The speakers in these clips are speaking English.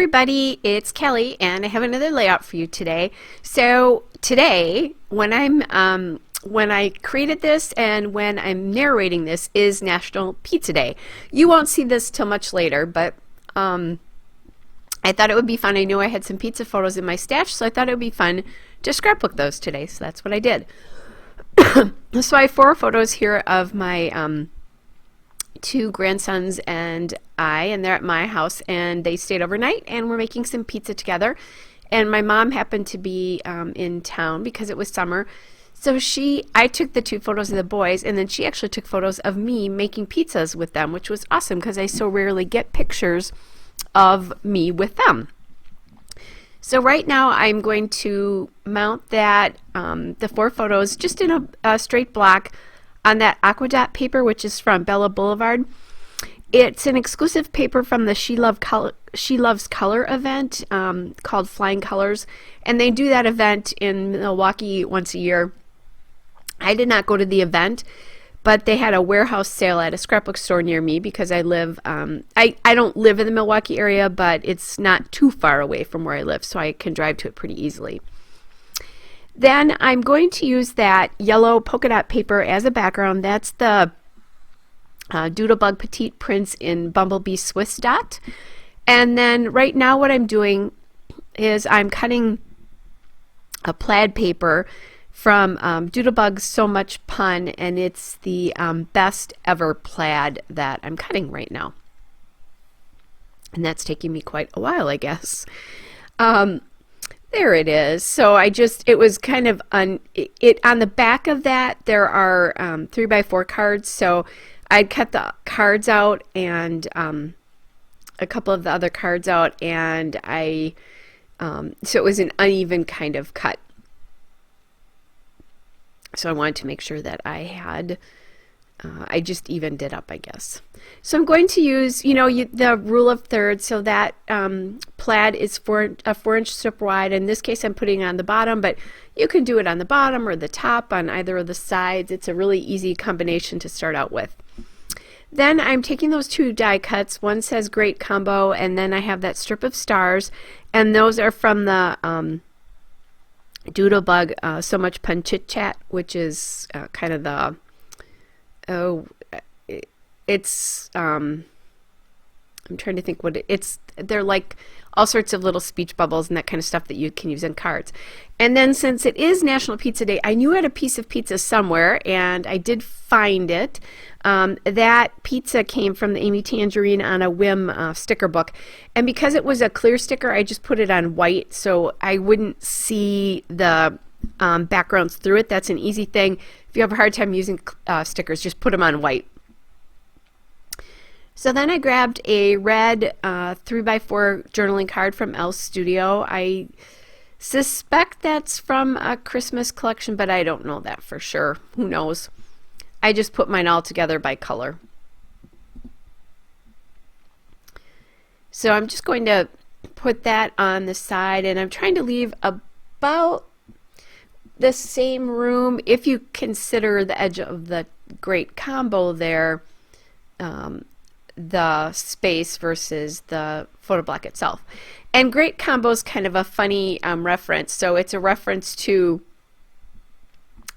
everybody, it's Kelly and I have another layout for you today. So today when when I created this and when I'm narrating this is National Pizza Day. You won't see this till much later, but I thought it would be fun. I knew I had some pizza photos in my stash, so I thought it would be fun to scrapbook those today. So that's what I did. So I have 4 photos here of my 2 grandsons and they're at my house and they stayed overnight and we're making some pizza together. And my mom happened to be in town because it was summer. So I took the 2 photos of the boys, and then she actually took photos of me making pizzas with them, which was awesome because I so rarely get pictures of me with them. So right now I'm going to mount that, the 4 photos just in a straight block on that aqua dot paper, which is from Bella Boulevard. It's an exclusive paper from the She Loves Color event called Flying Colors, and they do that event in Milwaukee once a year. I did not go to the event, but they had a warehouse sale at a scrapbook store near me because I live, I don't live in the Milwaukee area, but it's not too far away from where I live, so I can drive to it pretty easily. Then I'm going to use that yellow polka dot paper as a background. That's the Doodlebug Petite Prints in Bumblebee Swiss Dot. And then right now what I'm doing is I'm cutting a plaid paper from Doodlebug's So Much Pun, and it's the best ever plaid that I'm cutting right now. And that's taking me quite a while, I guess. There it is. So it was kind of on the back of that there are 3x4 cards. So I'd cut the cards out and a couple of the other cards out, and so it was an uneven kind of cut. So I wanted to make sure that I had, I just evened it up, I guess. So I'm going to use, the rule of thirds. So that plaid is a 4-inch strip wide. In this case, I'm putting it on the bottom, but you can do it on the bottom or the top, on either of the sides. It's a really easy combination to start out with. Then I'm taking those 2 die cuts. One says Great Combo, and then I have that strip of stars, and those are from the Doodlebug So Much Pun Chit Chat, which is kind of the, it's I'm trying to think what they're like all sorts of little speech bubbles and that kind of stuff that you can use in cards. And then since it is National Pizza Day, I knew I had a piece of pizza somewhere, and I did find it. That pizza came from the Amy Tangerine on a Whim sticker book, and because it was a clear sticker, I just put it on white so I wouldn't see the backgrounds through it. That's an easy thing. If you have a hard time using stickers, just put them on white. So then I grabbed a red 3x4 journaling card from Elle's Studio. I suspect that's from a Christmas collection, but I don't know that for sure. Who knows? I just put mine all together by color. So I'm just going to put that on the side, and I'm trying to leave about the same room, if you consider the edge of the Great Combo there, the space versus the photo block itself. And Great Combo is kind of a funny reference. So it's a reference to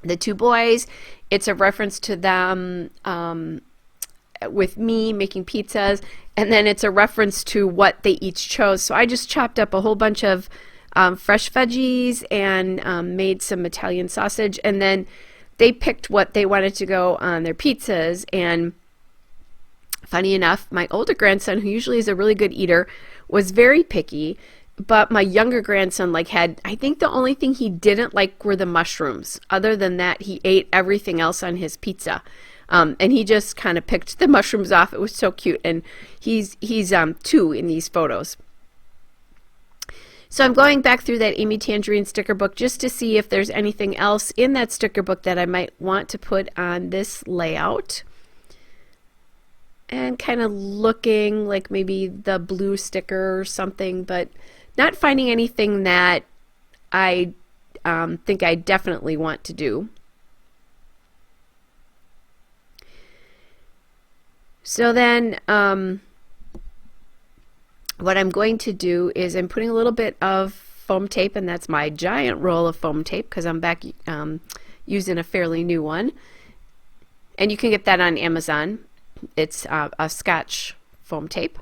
the 2 boys. It's a reference to them with me making pizzas, and then it's a reference to what they each chose. So I just chopped up a whole bunch of fresh veggies and made some Italian sausage, and then they picked what they wanted to go on their pizzas. And funny enough, my older grandson, who usually is a really good eater, was very picky, but my younger grandson I think the only thing he didn't like were the mushrooms. Other than that, he ate everything else on his pizza. And he just kind of picked the mushrooms off. It was so cute. And he's 2 in these photos. So I'm going back through that Amy Tangerine sticker book just to see if there's anything else in that sticker book that I might want to put on this layout. And kind of looking like maybe the blue sticker or something, but not finding anything that I think I definitely want to do. So then what I'm going to do is I'm putting a little bit of foam tape, and that's my giant roll of foam tape because I'm back using a fairly new one. And you can get that on Amazon. It's a Scotch foam tape.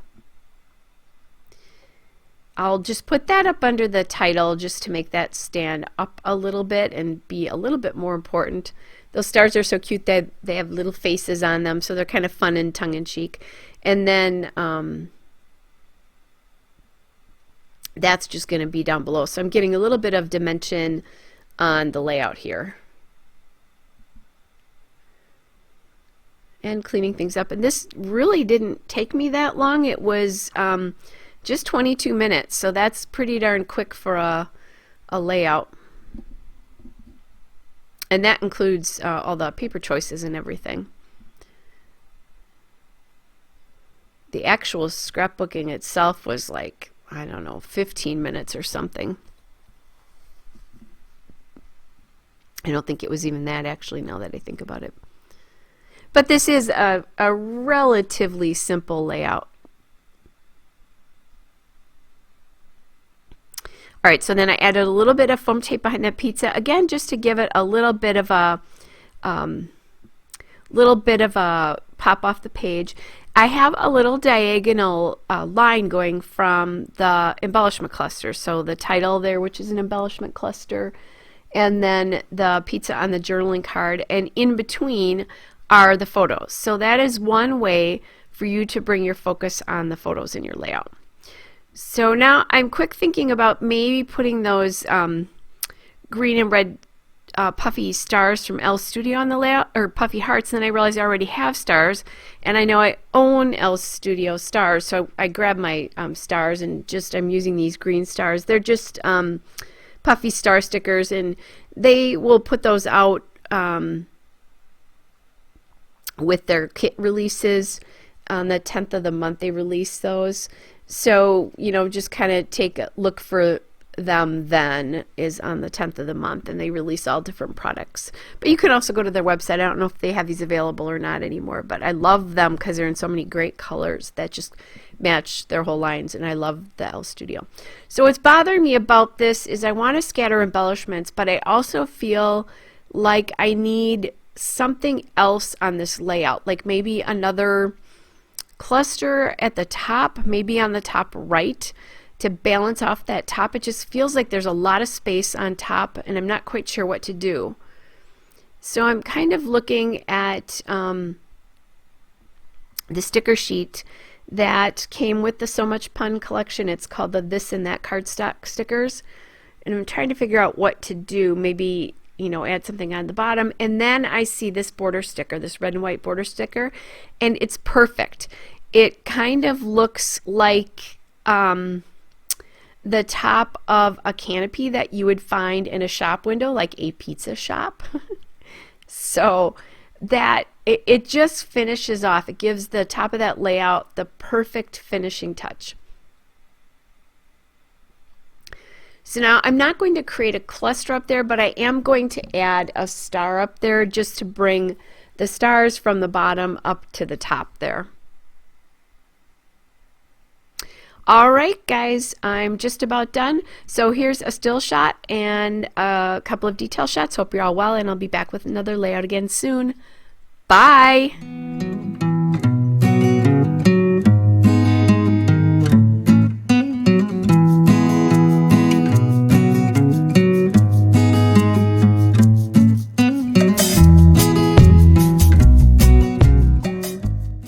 I'll just put that up under the title just to make that stand up a little bit and be a little bit more important. Those stars are so cute that they have little faces on them, so they're kind of fun and tongue-in-cheek. And then that's just going to be down below. So I'm getting a little bit of dimension on the layout here. And cleaning things up. And this really didn't take me that long. It was just 22 minutes, so that's pretty darn quick for a layout. And that includes all the paper choices and everything. The actual scrapbooking itself was like, I don't know, 15 minutes or something. I don't think it was even that, actually, now that I think about it. But this is a relatively simple layout. All right, so then I added a little bit of foam tape behind that pizza, again, just to give it a little bit of a pop off the page. I have a little diagonal line going from the embellishment cluster. So the title there, which is an embellishment cluster, and then the pizza on the journaling card, and in between are the photos. So that is one way for you to bring your focus on the photos in your layout. So now I'm quick thinking about maybe putting those green and red puffy stars from L Studio on the layout, or puffy hearts, and then I realized I already have stars, and I know I own L Studio stars, so I grabbed my stars and just I'm using these green stars. They're just puffy star stickers, and they will put those out with their kit releases. On the 10th of the month they release those. So, you know, just kind of take a look for them then, is on the 10th of the month, and they release all different products. But you can also go to their website. I don't know if they have these available or not anymore, but I love them because they're in so many great colors that just match their whole lines, and I love the L Studio. So what's bothering me about this is I want to scatter embellishments, but I also feel like I need something else on this layout, like maybe another cluster at the top, maybe on the top right, to balance off that top. It just feels like there's a lot of space on top, and I'm not quite sure what to do. So I'm kind of looking at the sticker sheet that came with the So Much Pun collection. It's called the This and That cardstock stickers, and I'm trying to figure out what to do. Maybe, you know, add something on the bottom. And then I see this border sticker, this red and white border sticker, and it's perfect. It kind of looks like the top of a canopy that you would find in a shop window, like a pizza shop. So that it just finishes off. It gives the top of that layout the perfect finishing touch. So now I'm not going to create a cluster up there, but I am going to add a star up there just to bring the stars from the bottom up to the top there. All right, guys, I'm just about done. So here's a still shot and a couple of detail shots. Hope you're all well, and I'll be back with another layout again soon. Bye.